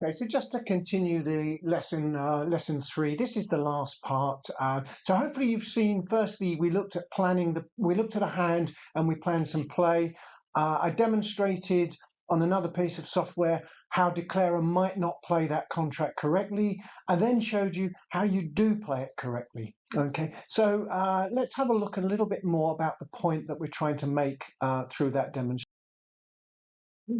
Okay, so just to continue the lesson 3, this is the last part. So hopefully you've seen. Firstly, we looked at we looked at a hand and we planned some play. I demonstrated on another piece of software how declarer might not play that contract correctly. I then showed you how you do play it correctly. Okay, so let's have a look a little bit more about the point that we're trying to make through that demonstration.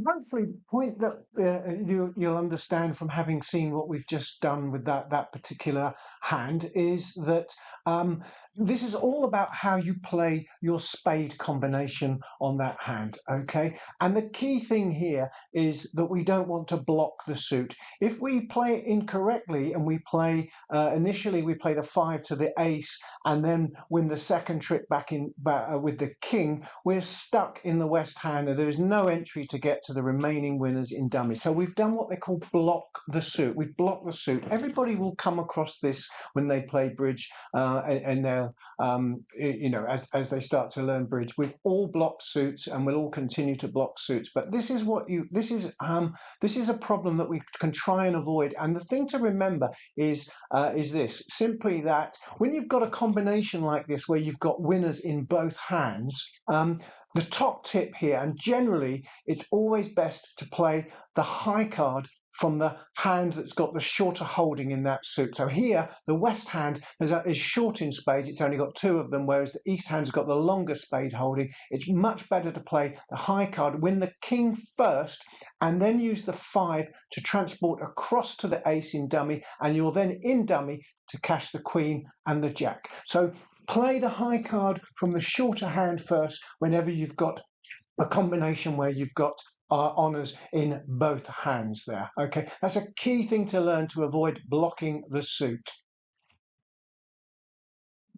Hopefully, the point that you'll understand from having seen what we've just done with that particular hand is that um, this is all about how you play your spade combination on that hand. Okay, and the key thing here is that we don't want to block the suit. If we play it incorrectly and we play initially we play the 5 to the ace and then win the second trick with the king, we're stuck in the west hand and there is no entry to get to the remaining winners in dummy. So we've done what they call block the suit. We've blocked the suit. Everybody will come across this when they play bridge and they're as they start to learn bridge. We've all blocked suits and we'll all continue to block suits. But this is a problem that we can try and avoid. And the thing to remember is this: simply that when you've got a combination like this where you've got winners in both hands, the top tip here, and generally it's always best to play the high card from the hand that's got the shorter holding in that suit. So here, the west hand is short in spades. It's only got 2 of them, whereas the east hand's got the longer spade holding. It's much better to play the high card, win the king first, and then use the 5 to transport across to the ace in dummy, and you're then in dummy to cash the queen and the jack. So play the high card from the shorter hand first whenever you've got a combination where you've got honours in both hands there. Okay, that's a key thing to learn to avoid blocking the suit.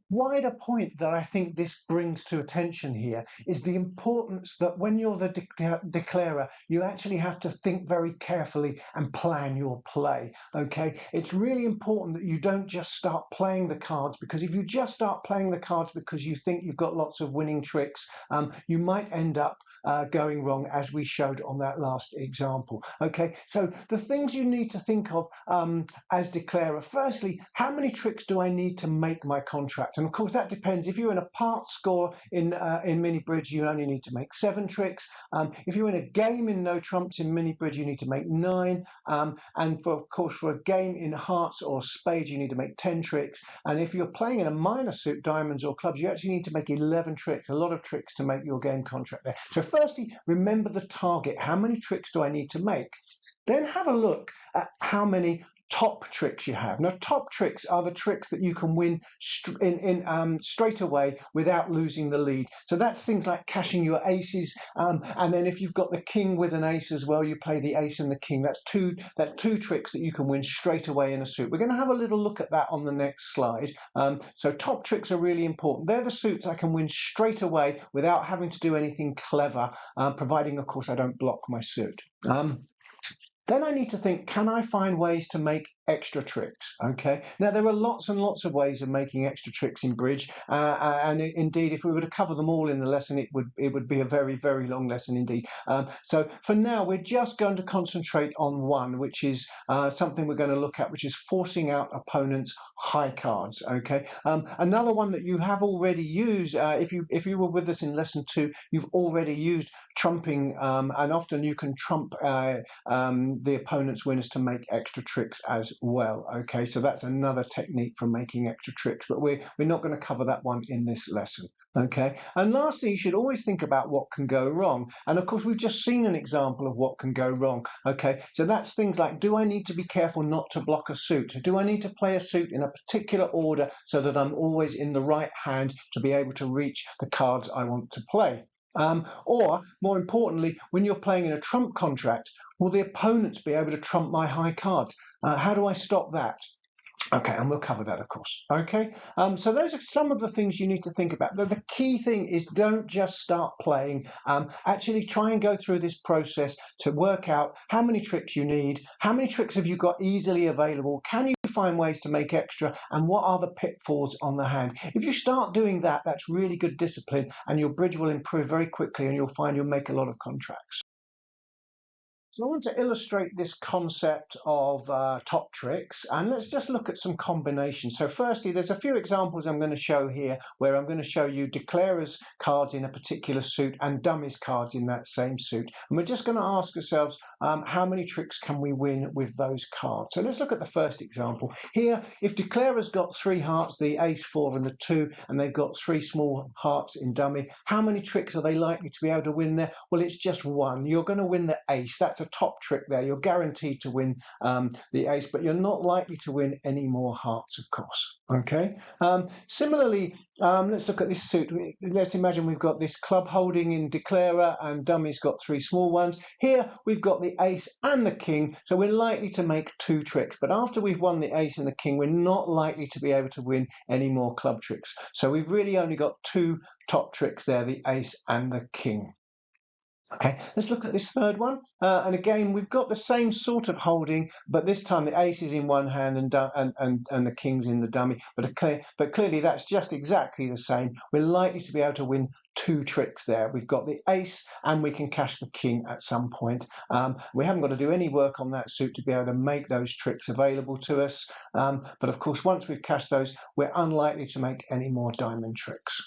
Wider point that I think this brings to attention here is the importance that when you're the declarer, you actually have to think very carefully and plan your play. Okay, it's really important that you don't just start playing the cards, because if you just start playing the cards because you think you've got lots of winning tricks, you might end up going wrong, as we showed on that last example. Okay, so the things you need to think of as declarer: firstly, how many tricks do I need to make my contract? And of course that depends. If you're in a part score in mini bridge, you only need to make 7 tricks. If you're in a game in no trumps in mini bridge, you need to make 9. And of course for a game in hearts or spades, you need to make 10 tricks. And if you're playing in a minor suit, diamonds or clubs, you actually need to make 11 tricks. A lot of tricks to make your game contract there. So firstly, remember the target. How many tricks do I need to make? Then have a look at how many top tricks you have. Now, top tricks are the tricks that you can win straight away without losing the lead. So that's things like cashing your aces, and then if you've got the king with an ace as well, you play the ace and the king. That's two tricks that you can win straight away in a suit. We're going to have a little look at that on the next slide. So top tricks are really important. They're the suits I can win straight away without having to do anything clever, providing, of course, I don't block my suit. Then I need to think, can I find ways to make extra tricks? Okay. Now there are lots and lots of ways of making extra tricks in bridge, and indeed, if we were to cover them all in the lesson, it would be a very, very long lesson indeed. So for now, we're just going to concentrate on one, which is something we're going to look at, which is forcing out opponents' high cards. Okay. Another one that you have already used, if you were with us in lesson 2, you've already used trumping, and often you can trump the opponent's winners to make extra tricks as well. Okay, so that's another technique for making extra tricks, but we're not going to cover that one in this lesson. Okay, and lastly, you should always think about what can go wrong. And of course, we've just seen an example of what can go wrong. Okay, so that's things like, do I need to be careful not to block a suit? Do I need to play a suit in a particular order so that I'm always in the right hand to be able to reach the cards I want to play? Or more importantly, when you're playing in a trump contract, will the opponents be able to trump my high cards? How do I stop that? Okay, and we'll cover that, of course. Okay, so those are some of the things you need to think about. The key thing is, don't just start playing. Actually try and go through this process to work out how many tricks you need, how many tricks have you got easily available, can you find ways to make extra, and what are the pitfalls on the hand. If you start doing that, that's really good discipline, and your bridge will improve very quickly, and you'll find you'll make a lot of contracts. So I want to illustrate this concept of top tricks, and let's just look at some combinations. So firstly, there's a few examples I'm going to show here where I'm going to show you declarers cards in a particular suit and dummies cards in that same suit. And we're just going to ask ourselves, how many tricks can we win with those cards? So let's look at the first example. Here, if declarer's got 3 hearts, the ace, 4 and the 2, and they've got 3 small hearts in dummy, how many tricks are they likely to be able to win there? Well, it's just one. You're going to win the ace. That's a top trick there. You're guaranteed to win the ace, but you're not likely to win any more hearts, of course. Okay. Similarly, let's look at this suit. Let's imagine we've got this club holding in declarer and dummy's got 3 small ones. Here we've got the ace and the king, so we're likely to make 2 tricks. But after we've won the ace and the king, we're not likely to be able to win any more club tricks. So we've really only got 2 top tricks there, the ace and the king. Okay, let's look at this third one. And again, we've got the same sort of holding, but this time the ace is in one hand and the king's in the dummy. But clearly that's just exactly the same. We're likely to be able to win 2 tricks there. We've got the ace and we can cash the king at some point. We haven't got to do any work on that suit to be able to make those tricks available to us. But of course, once we've cashed those, we're unlikely to make any more diamond tricks.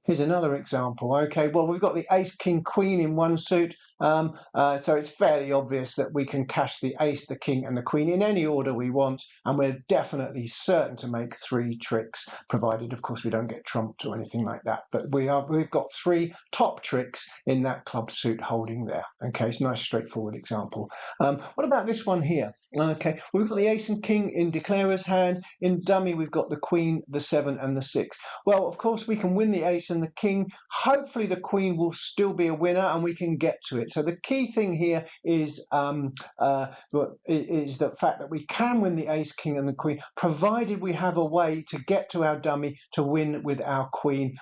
Here's another example. Okay, well, we've got the ace, king, queen in one suit. So it's fairly obvious that we can cash the ace, the king, and the queen in any order we want. And we're definitely certain to make 3 tricks, provided, of course, we don't get trumped or anything like that. But we've got 3 top tricks in that club suit holding there. Okay, it's a nice, straightforward example. What about this one here? Okay, we've got the ace and king in declarer's hand. In dummy, we've got the queen, the 7, and the 6. Well, of course, we can win the ace and the king. Hopefully the queen will still be a winner and we can get to it. So the key thing here is the fact that we can win the ace, king and the queen, provided we have a way to get to our dummy to win with our queen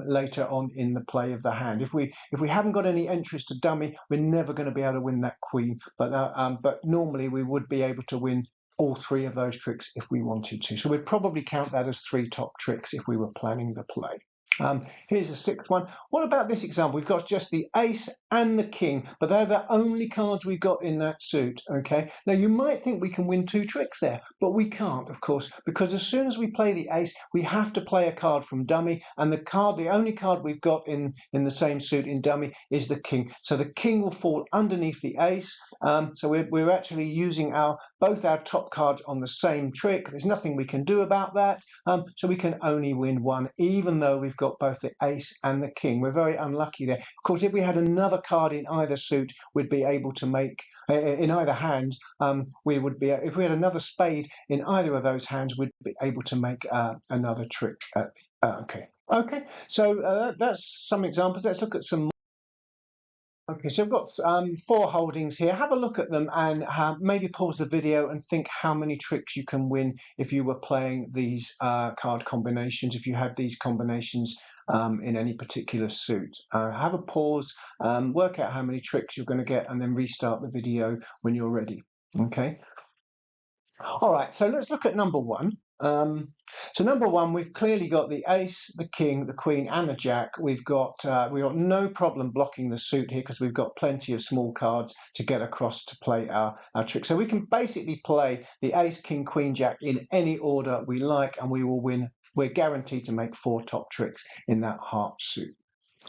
later on in the play of the hand. If we haven't got any entries to dummy, we're never going to be able to win that queen. But normally we would be able to win all 3 of those tricks if we wanted to. So we'd probably count that as 3 top tricks if we were planning the play. Here's a 6th one. What about this example? We've got just the ace and the king, but they're the only cards we've got in that suit. Okay. Now you might think we can win 2 tricks there, but we can't, of course, because as soon as we play the ace, we have to play a card from dummy, and the only card we've got in the same suit in dummy is the king. So the king will fall underneath the ace. So we're actually using both our top cards on the same trick. There's nothing we can do about that. So we can only win 1, even though we've got both the ace and the king. We're very unlucky there. Of course, if we had another card in either suit, we'd be able to make in either hand. If we had another spade in either of those hands, we'd be able to make another trick. Okay. So that's some examples. Let's look at some. Okay, so I've got 4 holdings here. Have a look at them and maybe pause the video and think how many tricks you can win if you were playing these card combinations, if you had these combinations in any particular suit. Have a pause, work out how many tricks you're going to get, and then restart the video when you're ready. Okay. All right, so let's look at number 1. So number 1, we've clearly got the ace, the king, the queen, and the jack. We've got no problem blocking the suit here because we've got plenty of small cards to get across to play our trick. So we can basically play the ace, king, queen, jack in any order we like, and we will win. We're guaranteed to make 4 top tricks in that heart suit.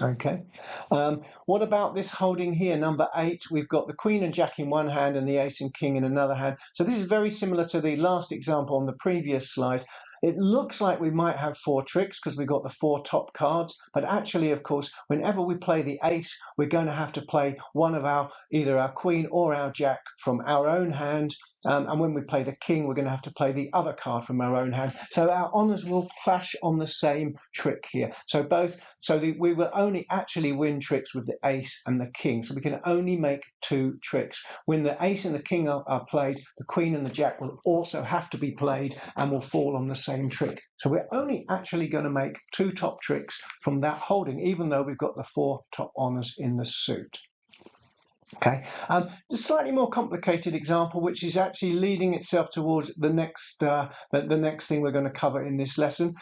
Okay. What about this holding here, number 8? We've got the queen and jack in one hand and the ace and king in another hand. So this is very similar to the last example on the previous slide. It looks like we might have 4 tricks because we've got the 4 top cards, but actually, of course, whenever we play the ace, we're going to have to play one of either our queen or our jack from our own hand. And when we play the king, we're going to have to play the other card from our own hand. So our honours will clash on the same trick here. We will only actually win tricks with the ace and the king. So we can only make 2 tricks. When the ace and the king are played, the queen and the jack will also have to be played and will fall on the same trick. So we're only actually going to make 2 top tricks from that holding, even though we've got the 4 top honours in the suit. Okay, the slightly more complicated example, which is actually leading itself towards the next thing we're going to cover in this lesson.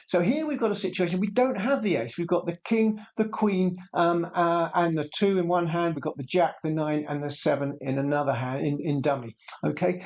So here we've got a situation, we don't have the ace, we've got the king, the queen, and the 2 in one hand, we've got the jack, the 9 and the 7 in another hand, in dummy. Okay,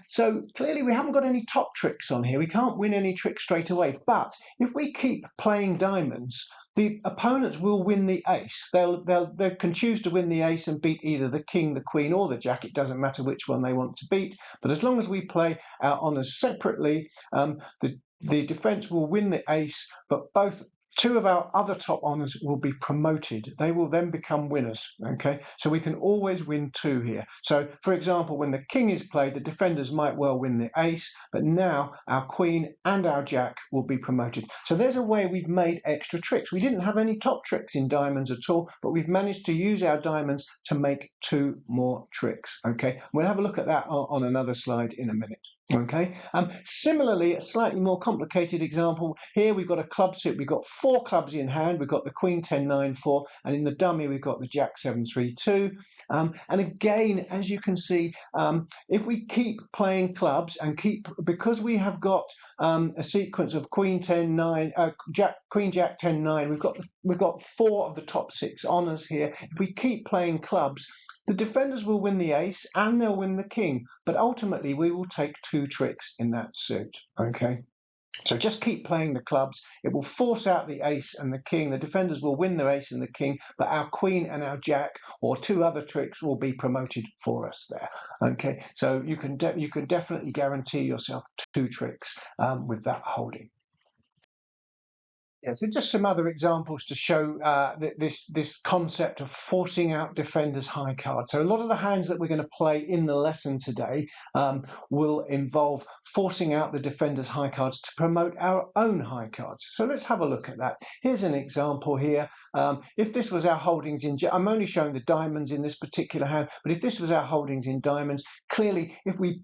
so clearly we haven't got any top tricks on here, we can't win any tricks straight away, but if we keep playing diamonds, the opponents will win the ace. They can choose to win the ace and beat either the king, the queen, or the jack. It doesn't matter which one they want to beat. But as long as we play our honours separately, the defence will win the ace, but both 2 of our other top honours will be promoted. They will then become winners. Okay, so we can always win 2 here. So, for example, when the king is played, the defenders might well win the ace, but now our queen and our jack will be promoted. So there's a way we've made extra tricks. We didn't have any top tricks in diamonds at all, but we've managed to use our diamonds to make 2 more tricks. Okay, we'll have a look at that on another slide in a minute. Okay, similarly, a slightly more complicated example. Here we've got a club suit. We've got 4 clubs in hand. We've got the queen 10 9 4, and in the dummy we've got the jack 7 3 2. And again, as you can see, if we keep playing clubs and because we have got a sequence of queen 10 9, queen jack 10 9, we've got 4 of the top 6 honours here. If we keep playing clubs, the defenders will win the ace and they'll win the king, but ultimately we will take 2 tricks in that suit. Okay, so just keep playing the clubs. It will force out the ace and the king. The defenders will win the ace and the king, but our queen and our jack, or 2 other tricks, will be promoted for us there. Okay, so you can definitely guarantee yourself 2 tricks with that holding. Yeah, so just some other examples to show this concept of forcing out defenders' high cards. So a lot of the hands that we're going to play in the lesson today will involve forcing out the defenders' high cards to promote our own high cards. So let's have a look at that. Here's an example here. If this was our holdings I'm only showing the diamonds in this particular hand, but if this was our holdings in diamonds, clearly if we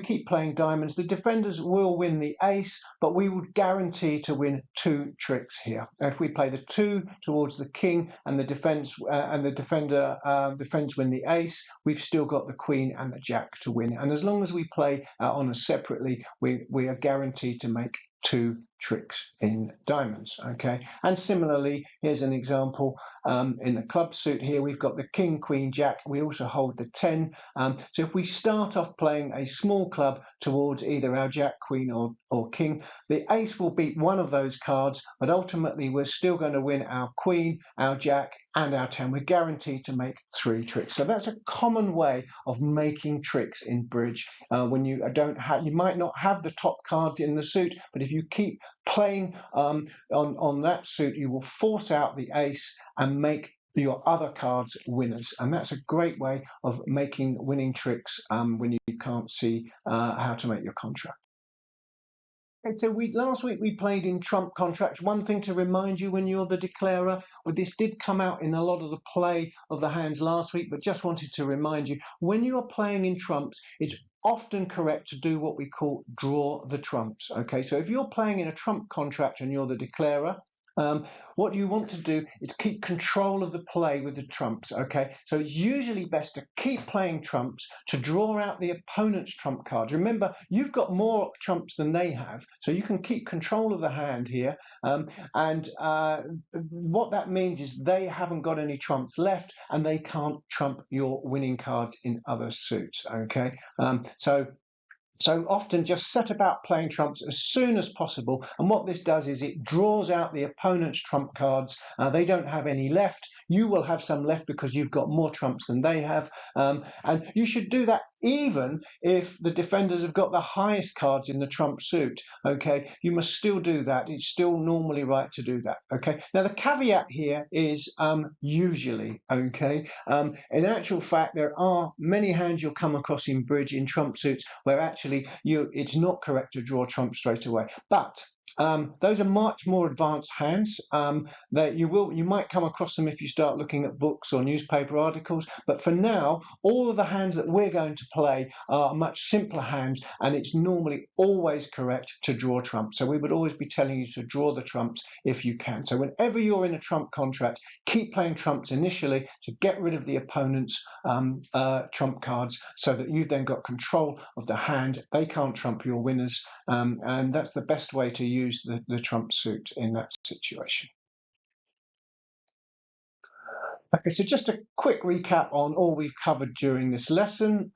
keep playing diamonds, the defenders will win the ace, but we would guarantee to win 2 tricks here. If we play the 2 towards the king and the defense and the defense win the ace, we've still got the queen and the jack to win. And as long as we play honours separately, we are guaranteed to make 2 tricks in diamonds. Okay, and similarly, here's an example in the club suit. Here we've got the king, queen, jack. We also hold the 10. So if we start off playing a small club towards either our jack, queen, or king, the ace will beat one of those cards, but ultimately we're still going to win our queen, our jack, and our 10. We're guaranteed to make 3 tricks. So that's a common way of making tricks in bridge. When you might not have the top cards in the suit, but if you keep playing on that suit, you will force out the ace and make your other cards winners. And that's a great way of making winning tricks when you can't see how to make your contract. Okay, so last week we played in trump contracts. One thing to remind you when you're the declarer, well, this did come out in a lot of the play of the hands last week, but just wanted to remind you, when you are playing in trumps, it's often correct to do what we call draw the trumps. Okay, so if you're playing in a trump contract and you're the declarer, what you want to do is keep control of the play with the trumps. Okay, so it's usually best to keep playing trumps to draw out the opponent's trump cards. Remember, you've got more trumps than they have, so you can keep control of the hand here. And what that means is they haven't got any trumps left, and they can't trump your winning cards in other suits. Okay, so often just set about playing trumps as soon as possible. And what this does is it draws out the opponent's trump cards. They don't have any left. You will have some left because you've got more trumps than they have. And you should do that even if the defenders have got the highest cards in the trump suit. Okay, you must still do that. It's still normally right to do that. Okay, now the caveat here is usually. Okay, in actual fact, there are many hands you'll come across in bridge in trump suits where actually it's not correct to draw trump straight away. But Those are much more advanced hands. That you might come across them if you start looking at books or newspaper articles. But for now, all of the hands that we're going to play are much simpler hands, and it's normally always correct to draw trumps. So we would always be telling you to draw the trumps if you can. So whenever you're in a trump contract, keep playing trumps initially to get rid of the opponent's trump cards, so that you've then got control of the hand. They can't trump your winners, and that's the best way to use the trump suit in that situation. Okay, so just a quick recap on all we've covered during this lesson.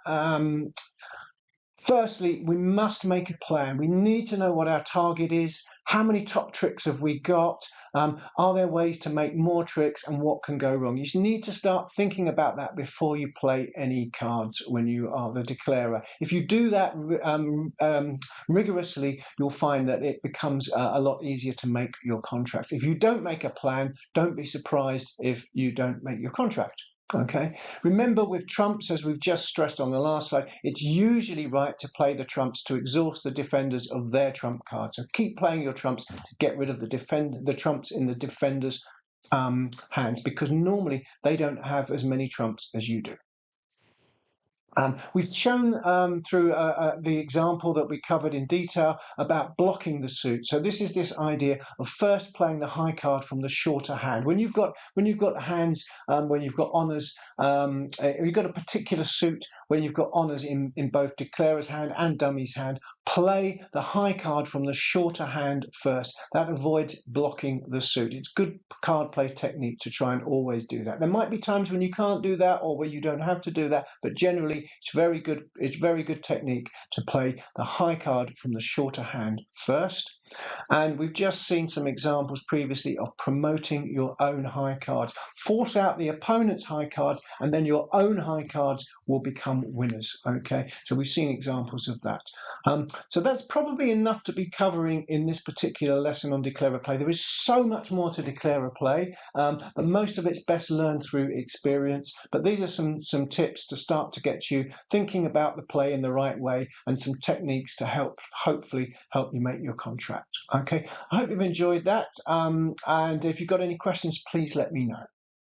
Firstly, we must make a plan. We need to know what our target is. How many top tricks have we got? Are there ways to make more tricks, and what can go wrong? You need to start thinking about that before you play any cards when you are the declarer. If you do that rigorously, you'll find that it becomes a lot easier to make your contract. If you don't make a plan, don't be surprised if you don't make your contract. Okay, remember with trumps, as we've just stressed on the last slide, it's usually right to play the trumps to exhaust the defenders of their trump cards. So keep playing your trumps to get rid of the trumps in the defender's hand, because normally they don't have as many trumps as you do. We've shown through the example that we covered in detail about blocking the suit. So this is this idea of first playing the high card from the shorter hand. When you've got hands where you've got honours, you've got a particular suit where you've got honours in both declarer's hand and dummy's hand, play the high card from the shorter hand first. That avoids blocking the suit. It's good card play technique to try and always do that. There might be times when you can't do that or where you don't have to do that, but generally it's very good. It's very good technique to play the high card from the shorter hand first. And we've just seen some examples previously of promoting your own high cards. Force out the opponent's high cards, and then your own high cards will become winners. Okay, so we've seen examples of that. So that's probably enough to be covering in this particular lesson on declarer play. There is so much more to declarer play, but most of it's best learned through experience. But these are some tips to start to get you thinking about the play in the right way, and some techniques to hopefully help you make your contract. Okay, I hope you've enjoyed that, and if you've got any questions, please let me know.